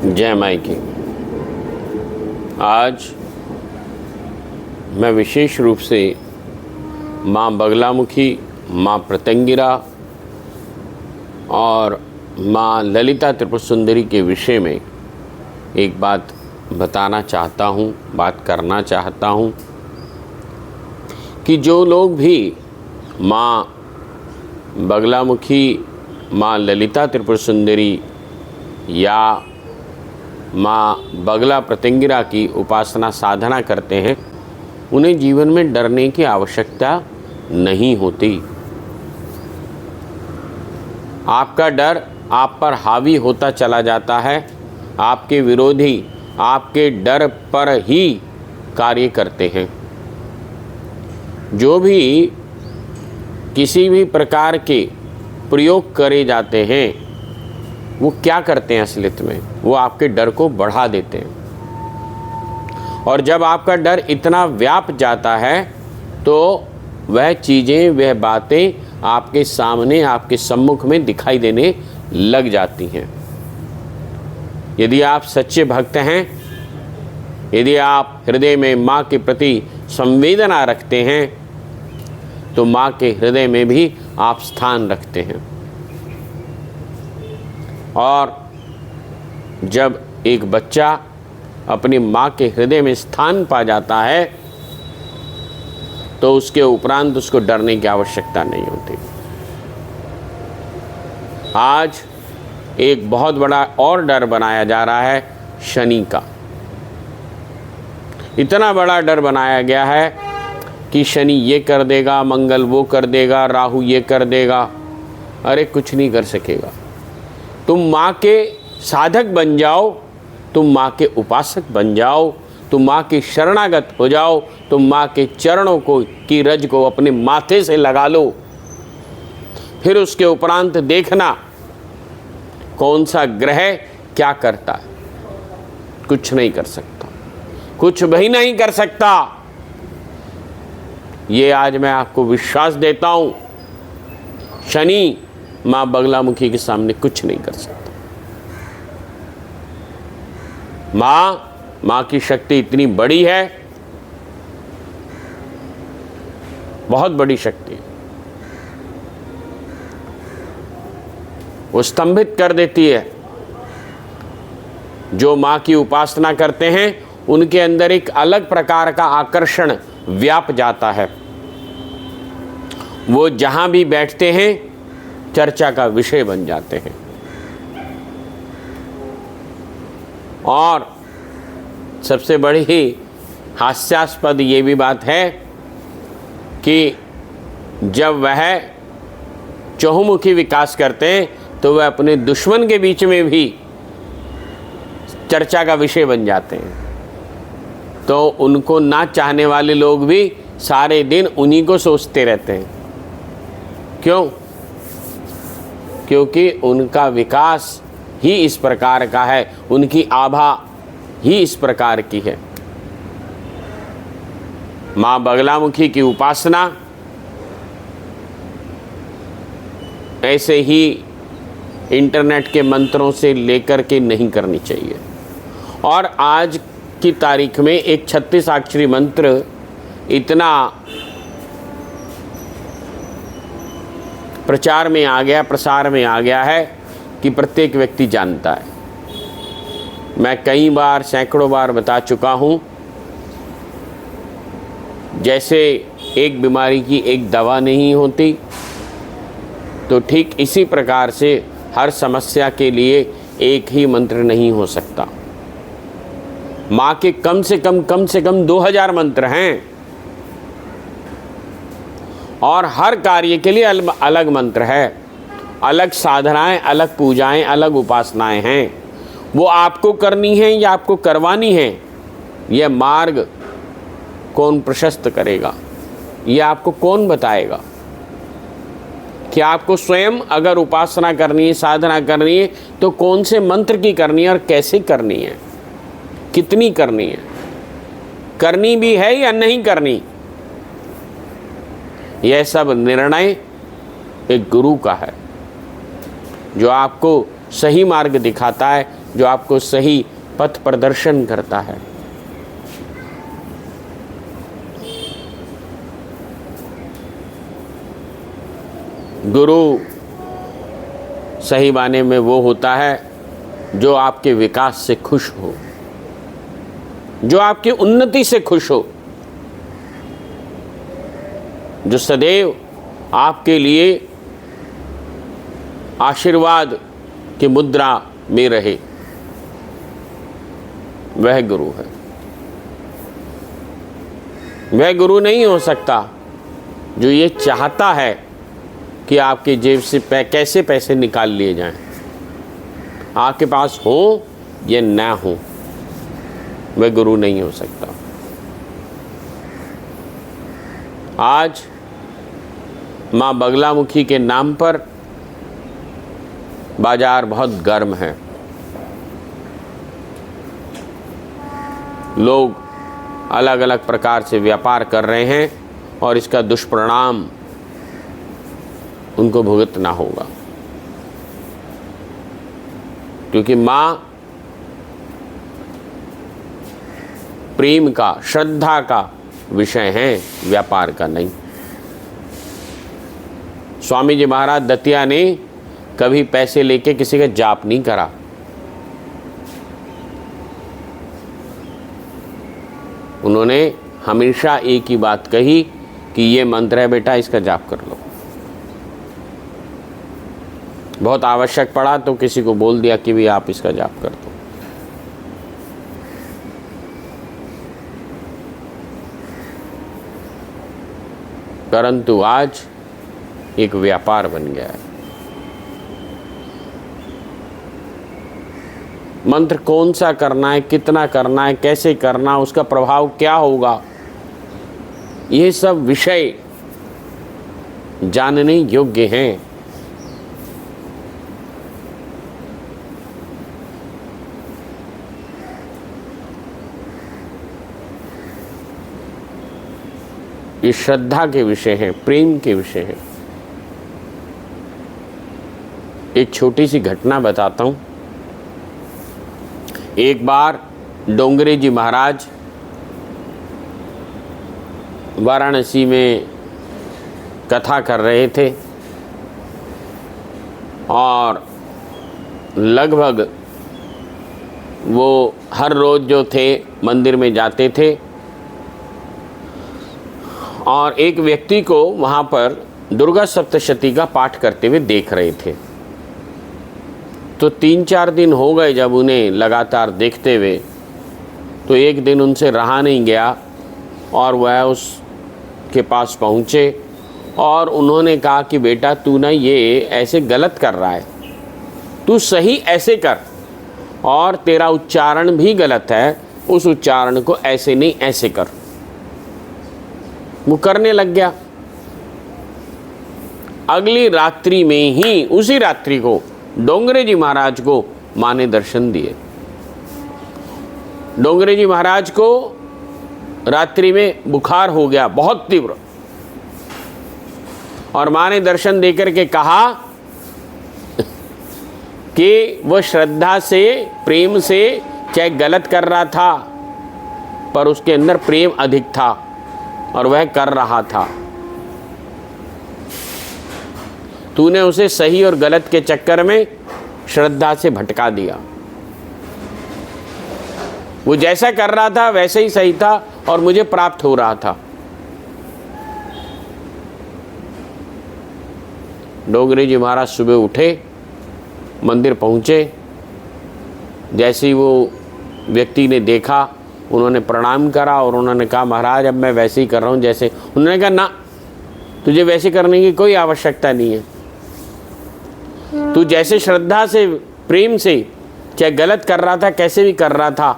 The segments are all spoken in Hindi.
जय माई की। आज मैं विशेष रूप से माँ बगलामुखी, माँ प्रत्यंगिरा और माँ ललिता त्रिपुर सुंदरी के विषय में एक बात बताना चाहता हूँ, बात करना चाहता हूँ कि जो लोग भी माँ बगलामुखी, माँ ललिता त्रिपुर सुंदरी या माँ बगला प्रत्यंगिरा की उपासना साधना करते हैं, उन्हें जीवन में डरने की आवश्यकता नहीं होती। आपका डर आप पर हावी होता चला जाता है। आपके विरोधी आपके डर पर ही कार्य करते हैं। जो भी किसी भी प्रकार के प्रयोग करे जाते हैं, वो क्या करते हैं असलियत में? वो आपके डर को बढ़ा देते हैं। और जब आपका डर इतना व्याप जाता है तो वह चीज़ें, वह बातें आपके सामने, आपके सम्मुख में दिखाई देने लग जाती हैं। यदि आप सच्चे भक्त हैं, यदि आप हृदय में माँ के प्रति संवेदना रखते हैं, तो माँ के हृदय में भी आप स्थान रखते हैं। और जब एक बच्चा अपनी माँ के हृदय में स्थान पा जाता है तो उसके उपरांत उसको डरने की आवश्यकता नहीं होती। आज एक बहुत बड़ा और डर बनाया जा रहा है शनि का। इतना बड़ा डर बनाया गया है कि शनि ये कर देगा, मंगल वो कर देगा, राहु ये कर देगा। अरे कुछ नहीं कर सकेगा। तुम माँ के साधक बन जाओ, तुम माँ के उपासक बन जाओ, तुम माँ की शरणागत हो जाओ, तुम माँ के चरणों को की रज को अपने माथे से लगा लो। फिर उसके उपरांत देखना कौन सा ग्रह क्या करता है। कुछ नहीं कर सकता, कुछ भी नहीं कर सकता। ये आज मैं आपको विश्वास देता हूँ, शनि माँ बगलामुखी के सामने कुछ नहीं कर सकता। माँ की शक्ति इतनी बड़ी है, बहुत बड़ी शक्ति। वो स्तंभित कर देती है। जो माँ की उपासना करते हैं उनके अंदर एक अलग प्रकार का आकर्षण व्याप जाता है। वो जहां भी बैठते हैं चर्चा का विषय बन जाते हैं। और सबसे बड़ी हास्यास्पद ये भी बात है कि जब वह चहुमुखी विकास करते हैं तो वह अपने दुश्मन के बीच में भी चर्चा का विषय बन जाते हैं। तो उनको ना चाहने वाले लोग भी सारे दिन उन्हीं को सोचते रहते हैं। क्यों? क्योंकि उनका विकास ही इस प्रकार का है, उनकी आभा ही इस प्रकार की है। माँ बगलामुखी की उपासना ऐसे ही इंटरनेट के मंत्रों से लेकर के नहीं करनी चाहिए। और आज की तारीख में एक 36 अक्षरी मंत्र इतना प्रचार में आ गया, प्रसार में आ गया है कि प्रत्येक व्यक्ति जानता है। मैं कई बार, सैकड़ों बार बता चुका हूँ। जैसे एक बीमारी की एक दवा नहीं होती, तो ठीक इसी प्रकार से हर समस्या के लिए एक ही मंत्र नहीं हो सकता। माँ के कम से कम 2000 मंत्र हैं। और हर कार्य के लिए अलग मंत्र है, अलग साधनाएं, अलग पूजाएं, अलग उपासनाएं हैं। वो आपको करनी है या आपको करवानी है, यह मार्ग कौन प्रशस्त करेगा, यह आपको कौन बताएगा? कि आपको स्वयं अगर उपासना करनी है, साधना करनी है, तो कौन से मंत्र की करनी है और कैसे करनी है, कितनी करनी है, करनी भी है या नहीं करनी, यह सब निर्णय एक गुरु का है, जो आपको सही मार्ग दिखाता है, जो आपको सही पथ प्रदर्शन करता है। गुरु सही माने में वो होता है जो आपके विकास से खुश हो, जो आपकी उन्नति से खुश हो, जो सदैव आपके लिए आशीर्वाद की मुद्रा में रहे, वह गुरु है। वह गुरु नहीं हो सकता जो ये चाहता है कि आपकी जेब से कैसे पैसे निकाल लिए जाएं, आपके पास हो या ना हो, वह गुरु नहीं हो सकता। आज माँ बगलामुखी के नाम पर बाजार बहुत गर्म है। लोग अलग अलग प्रकार से व्यापार कर रहे हैं और इसका दुष्परिणाम उनको भुगतना होगा, क्योंकि माँ प्रेम का, श्रद्धा का विषय है, व्यापार का नहीं। स्वामी जी महाराज दतिया ने कभी पैसे लेके किसी का जाप नहीं करा। उन्होंने हमेशा एक ही बात कही कि ये मंत्र है बेटा, इसका जाप कर लो। बहुत आवश्यक पड़ा तो किसी को बोल दिया कि भी आप इसका जाप कर दो। परंतु आज एक व्यापार बन गया है। मंत्र कौन सा करना है, कितना करना है, कैसे करना, उसका प्रभाव क्या होगा, ये सब विषय जानने योग्य हैं। ये श्रद्धा के विषय हैं, प्रेम के विषय हैं। एक छोटी सी घटना बताता हूँ। एक बार डोंगरे जी महाराज वाराणसी में कथा कर रहे थे और लगभग वो हर रोज़ जो थे मंदिर में जाते थे और एक व्यक्ति को वहाँ पर दुर्गा सप्तशती का पाठ करते हुए देख रहे थे। तो 3-4 दिन हो गए जब उन्हें लगातार देखते हुए, तो एक दिन उनसे रहा नहीं गया और वह उसके पास पहुँचे और उन्होंने कहा कि बेटा तू ना ये ऐसे गलत कर रहा है, तू सही ऐसे कर, और तेरा उच्चारण भी गलत है, उस उच्चारण को ऐसे नहीं ऐसे कर। वो करने लग गया। अगली रात्रि में ही, उसी रात्रि को डोंगरे जी महाराज को माँ ने दर्शन दिए। डोंगरे जी महाराज को रात्रि में बुखार हो गया बहुत तीव्र, और माँ ने दर्शन देकर के कहा कि वह श्रद्धा से, प्रेम से चाहे गलत कर रहा था, पर उसके अंदर प्रेम अधिक था और वह कर रहा था। तूने उसे सही और गलत के चक्कर में श्रद्धा से भटका दिया। वो जैसा कर रहा था वैसे ही सही था और मुझे प्राप्त हो रहा था। डोंगरे जी महाराज सुबह उठे, मंदिर पहुँचे। जैसे ही वो व्यक्ति ने देखा, उन्होंने प्रणाम करा और उन्होंने कहा महाराज अब मैं वैसे ही कर रहा हूँ जैसे। उन्होंने कहा ना, तुझे वैसे करने की कोई आवश्यकता नहीं है। तू जैसे श्रद्धा से, प्रेम से, चाहे गलत कर रहा था, कैसे भी कर रहा था,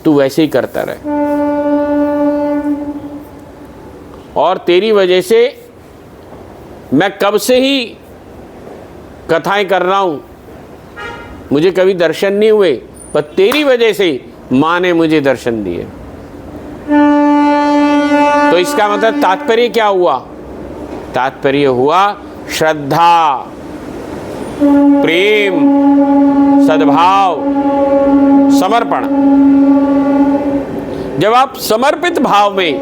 तू वैसे ही करता रहे। और तेरी वजह से मैं कब से ही कथाएं कर रहा हूँ, मुझे कभी दर्शन नहीं हुए, पर तेरी वजह से माँ ने मुझे दर्शन दिए। तो इसका मतलब तात्पर्य क्या हुआ? तात्पर्य हुआ श्रद्धा। प्रेम, सद्भाव, समर्पण। जब आप समर्पित भाव में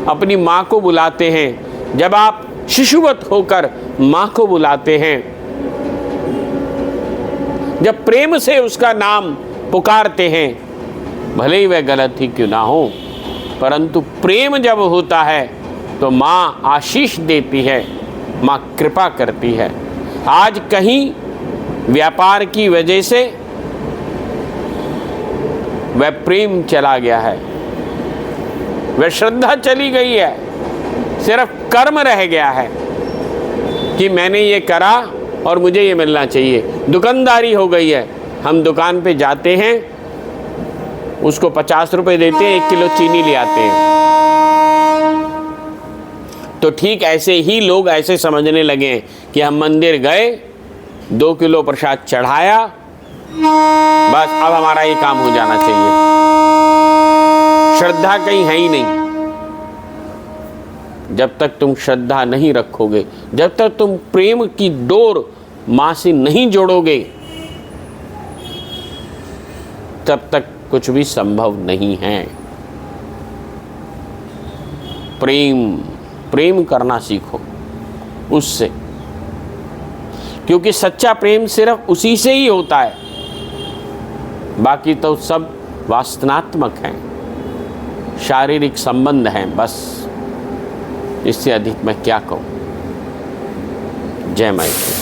अपनी माँ को बुलाते हैं, जब आप शिशुवत होकर माँ को बुलाते हैं, जब प्रेम से उसका नाम पुकारते हैं, भले ही वह गलत ही क्यों ना हो, परंतु प्रेम जब होता है तो माँ आशीष देती है, माँ कृपा करती है। आज कहीं व्यापार की वजह से वह प्रेम चला गया है, वह श्रद्धा चली गई है, सिर्फ कर्म रह गया है कि मैंने ये करा और मुझे ये मिलना चाहिए। दुकानदारी हो गई है, हम दुकान पे जाते हैं, उसको 50 रुपए देते हैं, 1 किलो चीनी ले आते हैं। तो ठीक ऐसे ही लोग ऐसे समझने लगे कि हम मंदिर गए, 2 किलो प्रसाद चढ़ाया, बस अब हमारा ये काम हो जाना चाहिए। श्रद्धा कहीं है ही नहीं। जब तक तुम श्रद्धा नहीं रखोगे, जब तक तुम प्रेम की डोर मां से नहीं जोड़ोगे, तब तक कुछ भी संभव नहीं है। प्रेम करना सीखो उससे, क्योंकि सच्चा प्रेम सिर्फ उसी से ही होता है, बाकी तो सब वासनात्मक हैं, शारीरिक संबंध हैं बस। इससे अधिक मैं क्या कहूँ। जय माता।